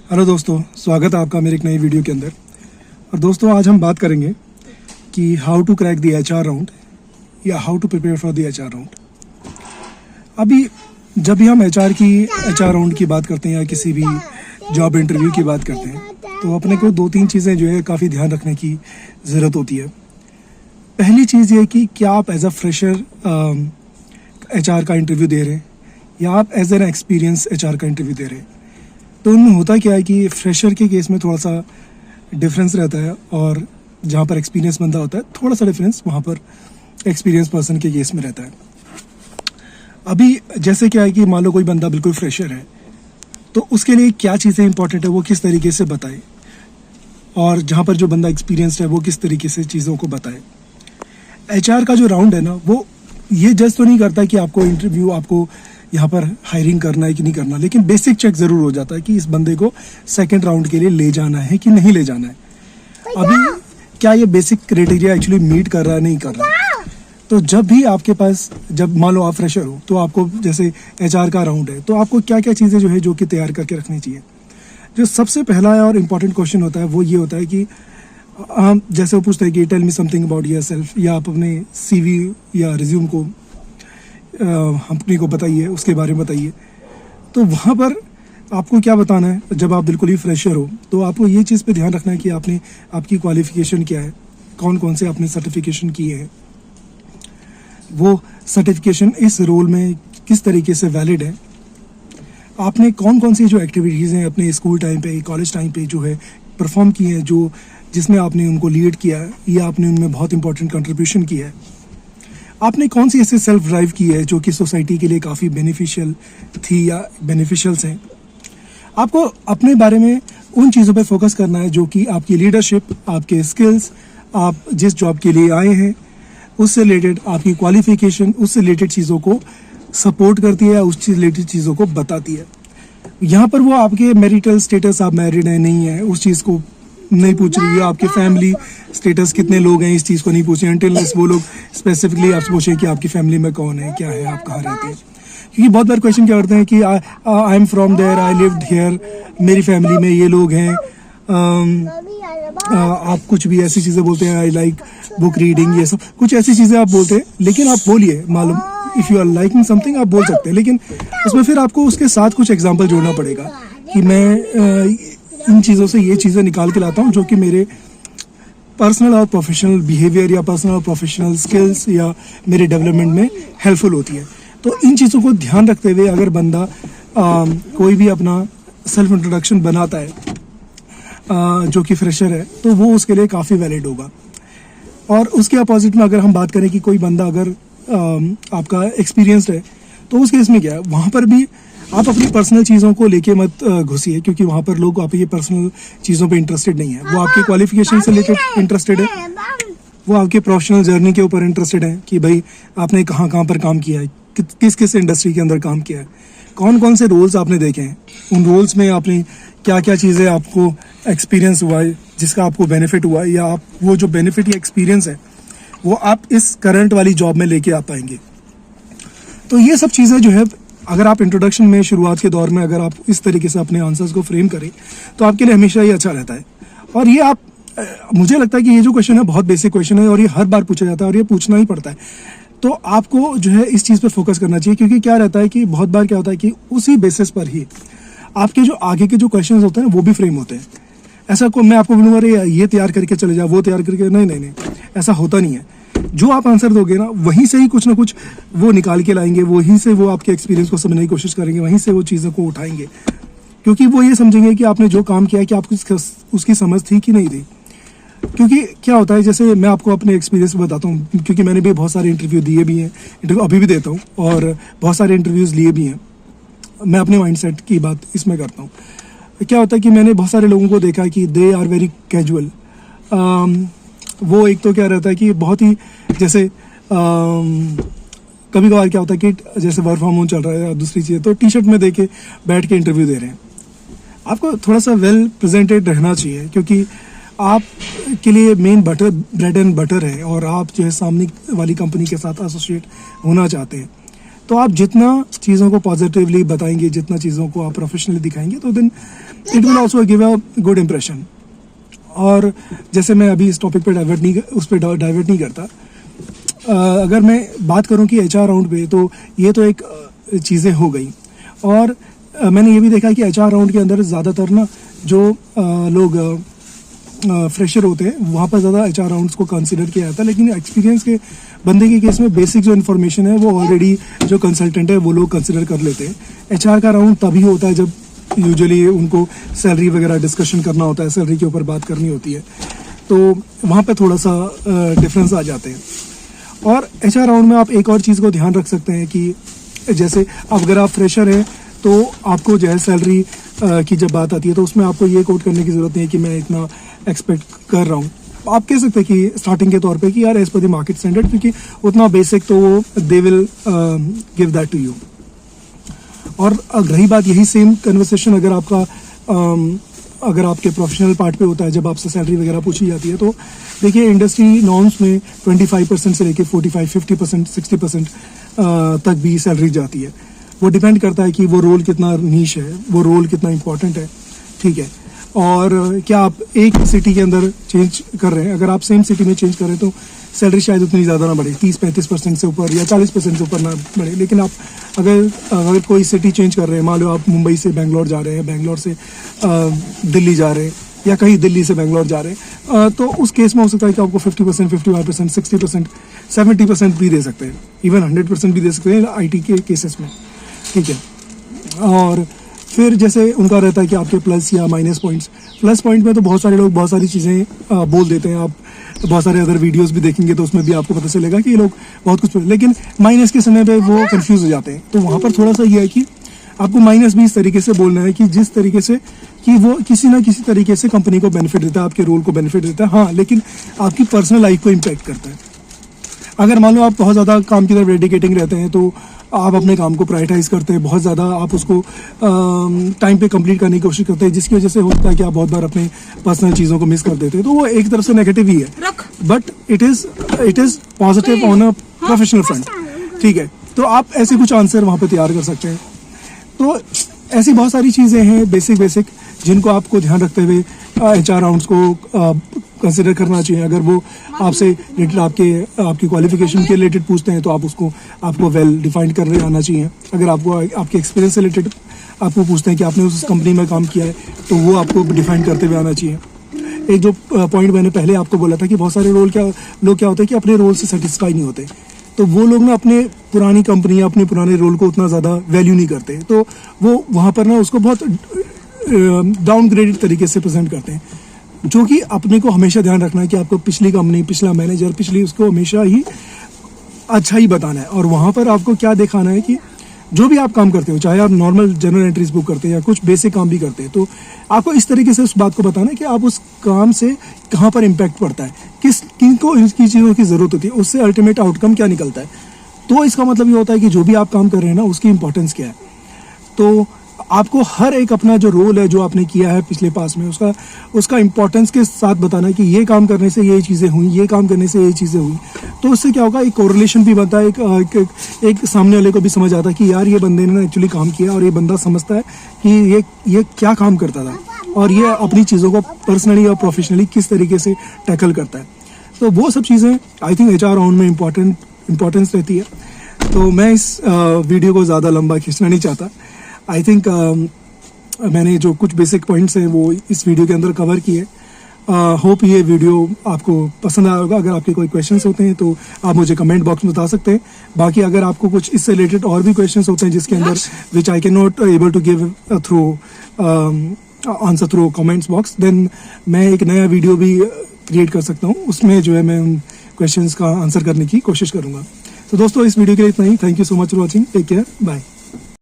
Hello दोस्तों, स्वागत है आपका मेरे एक नई वीडियो के अंदर। और दोस्तों, आज हम बात करेंगे कि how to crack the HR round या how to prepare for the HR round. अभी जब भी हम एचआर राउंड की बात करते हैं या किसी भी जॉब इंटरव्यू की बात करते हैं तो अपने को 2-3 चीज़ें जो है काफ़ी ध्यान रखने की ज़रूरत होती है। पहली चीज़ ये कि क्या आप एज अ फ्रेशर एचआर का इंटरव्यू दे रहे हैं या आप एज एन एक्सपीरियंस एचआर का इंटरव्यू दे रहे हैं। तो उनमें होता क्या है कि फ्रेशर के केस में थोड़ा सा डिफरेंस रहता है और जहाँ पर एक्सपीरियंस बंदा होता है थोड़ा सा डिफरेंस वहाँ पर एक्सपीरियंस पर्सन के केस में रहता है। अभी जैसे क्या है कि मान लो कोई बंदा बिल्कुल फ्रेशर है तो उसके लिए क्या चीज़ें इंपॉर्टेंट है वो किस तरीके से बताए, और जहाँ पर जो बंदा एक्सपीरियंसड है वो किस तरीके से चीज़ों को बताए। एचआर का जो राउंड है ना, वो ये जज तो नहीं करता कि आपको इंटरव्यू आपको यहाँ पर हायरिंग करना है कि नहीं करना, लेकिन बेसिक चेक ज़रूर हो जाता है कि इस बंदे को सेकंड राउंड के लिए ले जाना है कि नहीं ले जाना है। अभी क्या ये बेसिक क्राइटेरिया एक्चुअली मीट कर रहा है नहीं कर रहा है। तो जब भी आपके पास, जब मान लो आप फ्रेशर हो तो आपको जैसे एचआर का राउंड है तो आपको क्या क्या चीज़ें जो है जो कि तैयार करके रखनी चाहिए। जो सबसे पहला और इम्पॉर्टेंट क्वेश्चन होता है वो ये होता है कि जैसे वो पूछते हैं कि tell me something about your self, या आप अपने CV या रिज्यूम को अपने को बताइए, उसके बारे में बताइए। तो वहाँ पर आपको क्या बताना है, जब आप बिल्कुल ही फ्रेशर हो तो आपको ये चीज़ पे ध्यान रखना है कि आपकी क्वालिफ़िकेशन क्या है, कौन कौन से आपने सर्टिफिकेशन किए हैं, वो सर्टिफिकेशन इस रोल में किस तरीके से वैलिड है, आपने कौन कौन सी जो एक्टिविटीज़ हैं अपने स्कूल टाइम पे, कॉलेज टाइम पे जो है परफॉर्म की हैं, जो जिसमें आपने उनको लीड किया है या आपने उनमें बहुत इंपॉर्टेंट कंट्रीब्यूशन किया है, आपने कौन सी ऐसे सेल्फ ड्राइव की है जो कि सोसाइटी के लिए काफ़ी बेनिफिशियल थी या बेनिफिशियल्स हैं। आपको अपने बारे में उन चीज़ों पर फोकस करना है जो कि आपकी लीडरशिप, आपके स्किल्स, आप जिस जॉब के लिए आए हैं उससे रिलेटेड, आपकी क्वालिफिकेशन उससे रिलेटेड चीज़ों को सपोर्ट करती है, उस रिलेटेड चीज़ों को बताती है। यहाँ पर वो आपके मैरिटल स्टेटस, आप मैरिड हैं नहीं है, उस चीज़ को नहीं पूछ रही है, आपके फैमिली स्टेटस कितने लोग हैं इस चीज़ को नहीं पूछ रहे, अनटिल वो लोग स्पेसिफिकली आपसे पूछें कि आपकी फैमिली में कौन है, क्या है, आप कहाँ रहते हैं। क्योंकि बहुत बार क्वेश्चन क्या करते हैं कि I am from there, I lived here, मेरी फैमिली में ये लोग हैं। आप कुछ भी ऐसी चीज़ें बोलते हैं, आई लाइक बुक रीडिंग, ये सब कुछ ऐसी चीज़ें आप बोलते हैं, लेकिन आप बोलिए, मालूम if you are liking something आप बोल सकते हैं, लेकिन उसमें फिर आपको उसके साथ कुछ एग्जाम्पल जोड़ना पड़ेगा कि मैं इन चीज़ों से ये चीज़ें निकाल के लाता हूँ जो कि मेरे पर्सनल और प्रोफेशनल बिहेवियर या पर्सनल और प्रोफेशनल स्किल्स या मेरे डेवलपमेंट में हेल्पफुल होती है। तो इन चीज़ों को ध्यान रखते हुए अगर बंदा कोई भी अपना सेल्फ इंट्रोडक्शन बनाता है जो कि फ्रेशर है तो वो उसके लिए काफ़ी वैलिड होगा। और उसके अपोजिट में अगर हम बात करें कि कोई बंदा अगर आपका एक्सपीरियंस्ड है तो उस केस में क्या है, वहाँ पर भी आप अपनी पर्सनल चीज़ों को लेके मत घुसिए, क्योंकि वहाँ पर लोग आप ये पर्सनल चीज़ों पे इंटरेस्टेड नहीं है। वो आपके क्वालिफिकेशन से रिलेटेड इंटरेस्टेड है, वो आपके प्रोफेशनल जर्नी के ऊपर इंटरेस्टेड है कि भाई आपने कहाँ कहाँ पर काम किया है, किस किस इंडस्ट्री के अंदर काम किया है, कौन कौन से रोल्स आपने देखे हैं, उन रोल्स में आपने क्या क्या चीज़ें आपको एक्सपीरियंस हुआ है जिसका आपको बेनिफिट हुआ है, या आप वो जो बेनिफिट या एक्सपीरियंस है वो आप इस करंट वाली जॉब में लेके आ पाएंगे। तो ये सब चीज़ें जो है अगर आप इंट्रोडक्शन में शुरुआत के दौर में अगर आप इस तरीके से अपने आंसर्स को फ्रेम करें तो आपके लिए हमेशा ये अच्छा रहता है। और ये आप मुझे लगता है कि ये जो क्वेश्चन है बहुत बेसिक क्वेश्चन है और ये हर बार पूछा जाता है और ये पूछना ही पड़ता है। तो आपको जो है इस चीज़ पर फोकस करना चाहिए, क्योंकि क्या रहता है कि बहुत बार क्या होता है कि उसी बेसिस पर ही आपके जो आगे के जो क्वेश्चन होते हैं वो भी फ्रेम होते हैं। ऐसा को मैं आपको बोलूँगा अरे ये तैयार करके चले जाओ, वो तैयार करके, नहीं, ऐसा होता नहीं है। जो आप आंसर दोगे ना वहीं से ही कुछ ना कुछ वो निकाल के लाएंगे, वहीं से वो आपके एक्सपीरियंस को समझने की कोशिश करेंगे, वहीं से वो चीज़ों को उठाएंगे, क्योंकि वो ये समझेंगे कि आपने जो काम किया है कि आपको उसकी समझ थी कि नहीं थी। क्योंकि क्या होता है, जैसे मैं आपको अपने एक्सपीरियंस बताता हूँ, क्योंकि मैंने भी बहुत सारे इंटरव्यू दिए भी हैं, इंटरव्यू अभी भी देता हूँ और बहुत सारे इंटरव्यूज़ लिए भी हैं। मैं अपने माइंडसेट की बात इसमें करता हूँ। क्या होता है कि मैंने बहुत सारे लोगों को देखा कि दे आर वेरी कैजुअल। वो एक तो क्या रहता है कि बहुत ही जैसे कभी कभार क्या होता है कि जैसे वर्क फ्रॉम होम चल रहा है या दूसरी चीज़, तो टी शर्ट में दे के बैठ के इंटरव्यू दे रहे हैं। आपको थोड़ा सा वेल प्रेजेंटेड रहना चाहिए, क्योंकि आप के लिए main butter bread and butter है और आप जो है सामने वाली कंपनी के साथ एसोसिएट होना चाहते हैं। तो आप जितना चीज़ों को पॉजिटिवली बताएंगे, जितना चीज़ों को आप प्रोफेशनली दिखाएंगे, तो then it will also give a good impression. और जैसे मैं अभी इस टॉपिक पे डाइवर्ट नहीं करता, अगर मैं बात करूं कि HR राउंड पे, तो ये तो एक चीज़ें हो गई। और मैंने ये भी देखा कि HR राउंड के अंदर ज़्यादातर ना जो लोग फ्रेशर होते हैं वहाँ पर ज़्यादा HR राउंड्स को कंसिडर किया जाता है, लेकिन एक्सपीरियंस के बंदे के केस में बेसिक जो इन्फॉर्मेशन है वो ऑलरेडी जो कंसल्टेंट है वो लोग कंसिडर कर लेते हैं। HR का राउंड तभी होता है जब यूजुअली उनको सैलरी वगैरह डिस्कशन करना होता है, सैलरी के ऊपर बात करनी होती है, तो वहाँ पे थोड़ा सा डिफरेंस आ जाते हैं। और HR राउंड में आप एक और चीज़ को ध्यान रख सकते हैं कि जैसे अगर आप फ्रेशर हैं तो आपको जो है सैलरी की जब बात आती है तो उसमें आपको ये कोट करने की ज़रूरत नहीं है कि मैं इतना एक्सपेक्ट कर रहा हूँ। आप कह सकते हैं कि स्टार्टिंग के तौर पे कि यार as per the market standard, क्योंकि उतना बेसिक तो वो they will give that to you. और रही बात यही सेम कन्वर्सेशन अगर आपके प्रोफेशनल पार्ट पे होता है, जब आपसे सैलरी वगैरह पूछी जाती है, तो देखिए इंडस्ट्री नॉर्म्स में 25% से लेके 45, 50%, 60% तक भी सैलरी जाती है। वो डिपेंड करता है कि वो रोल कितना नीश है, वो रोल कितना इम्पोर्टेंट है, ठीक है। और क्या आप एक सिटी के अंदर चेंज कर रहे हैं, अगर आप सेम सिटी में चेंज कर रहे हैं तो सैलरी शायद उतनी ज़्यादा ना बढ़े, 30-35% से ऊपर या 40% से ऊपर ना बढ़े। लेकिन आप अगर कोई सिटी चेंज कर रहे हैं, मान लो आप मुंबई से बेंगलोर जा रहे हैं, बेंगलोर से दिल्ली जा रहे हैं, या कहीं दिल्ली से बेंगलोर जा रहे हैं, तो उस केस में हो सकता है कि आपको 50%, 55%, 60%, 70% भी दे सकते हैं, इवन 100% भी दे सकते हैं IT के केसेस में, ठीक है। और फिर जैसे उनका रहता है कि आपके प्लस या माइनस पॉइंट्स। प्लस पॉइंट में तो बहुत सारे लोग बहुत सारी चीज़ें बोल देते हैं, आप बहुत सारे अदर वीडियोस भी देखेंगे तो उसमें भी आपको पता चलेगा कि ये लोग बहुत कुछ, लेकिन माइनस के समय पे वो कंफ्यूज हो जाते हैं। तो वहाँ पर थोड़ा सा ये है कि आपको माइनस भी इस तरीके से बोलना है कि जिस तरीके से कि वो किसी ना किसी तरीके से कंपनी को बेनिफिट देता है, आपके रोल को बेनिफिट देता है, हाँ, लेकिन आपकी पर्सनल लाइफ को इम्पैक्ट करता है। अगर मान लो आप बहुत ज़्यादा काम की तरफ डेडिकेटिंग रहते हैं तो आप अपने काम को प्रायोरिटाइज करते हैं, बहुत ज़्यादा आप उसको टाइम पे कंप्लीट करने की कोशिश करते हैं, जिसकी वजह से होता है कि आप बहुत बार अपने पर्सनल चीज़ों को मिस कर देते हैं। तो वो एक तरफ से नेगेटिव ही है, but it is positive on a professional front, ठीक है। तो आप ऐसे कुछ आंसर वहाँ पर तैयार कर सकते हैं। तो ऐसी बहुत सारी चीज़ें हैं बेसिक जिनको आपको ध्यान रखते हुए HR राउंड्स को कंसिडर करना चाहिए। अगर वो आपसे रिलेटेड आपकी क्वालिफिकेशन के रिलेटेड पूछते हैं तो आपको वेल डिफाइंड कर रहे आना चाहिए। अगर आपको आपके एक्सपीरियंस से रिलेटेड आपको पूछते हैं कि आपने उस कंपनी में काम किया है तो वो आपको डिफाइन करते हुए आना चाहिए। एक जो पॉइंट मैंने पहले आपको बोला था कि बहुत सारे लोग क्या होते हैं कि अपने रोल से सेटिस्फाई नहीं होते, तो वो लोग ना अपने पुरानी कंपनी या अपने पुराने रोल को उतना ज़्यादा वैल्यू नहीं करते, तो वो वहाँ पर ना उसको बहुत डाउनग्रेडेड तरीके से प्रेजेंट करते हैं। जो कि अपने को हमेशा ध्यान रखना है कि आपको पिछली कंपनी, पिछला मैनेजर, पिछली उसको हमेशा ही अच्छा ही बताना है। और वहाँ पर आपको क्या दिखाना है कि जो भी आप काम करते हो, चाहे आप नॉर्मल जनरल एंट्रीज बुक करते हैं या कुछ बेसिक काम भी करते हैं, तो आपको इस तरीके से उस बात को बताना है कि आप उस काम से कहाँ पर इम्पैक्ट पड़ता है, किनको इसकी चीज़ों की ज़रूरत होती है, उससे अल्टीमेट आउटकम क्या निकलता है। तो इसका मतलब ये होता है कि जो भी आप काम कर रहे हैं ना, उसकी इंपॉर्टेंस क्या है। तो आपको हर एक अपना जो रोल है जो आपने किया है पिछले पास में, उसका इंपॉर्टेंस के साथ बताना है कि ये काम करने से ये चीज़ें हुई, ये काम करने से ये चीज़ें हुई। तो उससे क्या होगा, एक कोरिलेशन भी बनता है, एक सामने वाले को भी समझ आता है कि यार ये बंदे ने एक्चुअली काम किया, और ये बंदा समझता है कि ये क्या काम करता था और ये अपनी चीज़ों को पर्सनली और प्रोफेशनली किस तरीके से टैकल करता है। तो वो सब चीज़ें आई थिंक HR राउंड में इम्पोर्टेंस रहती है। तो मैं इस वीडियो को ज़्यादा लंबा खींचना नहीं चाहता। आई थिंक मैंने जो कुछ बेसिक पॉइंट्स हैं वो इस वीडियो के अंदर कवर किए। होप ये वीडियो आपको पसंद आया होगा। अगर आपके कोई क्वेश्चंस होते हैं तो आप मुझे कमेंट बॉक्स में बता सकते हैं। बाकी अगर आपको कुछ इससे रिलेटेड और भी क्वेश्चंस होते हैं जिसके अंदर which I can not able to give through answer through comments box, then मैं एक नया वीडियो भी क्रिएट कर सकता हूँ। उसमें जो है मैं उन क्वेश्चंस का आंसर करने की कोशिश करूँगा। तो दोस्तों इस वीडियो के लिए इतना ही। Thank you so much for watching. Take care, bye.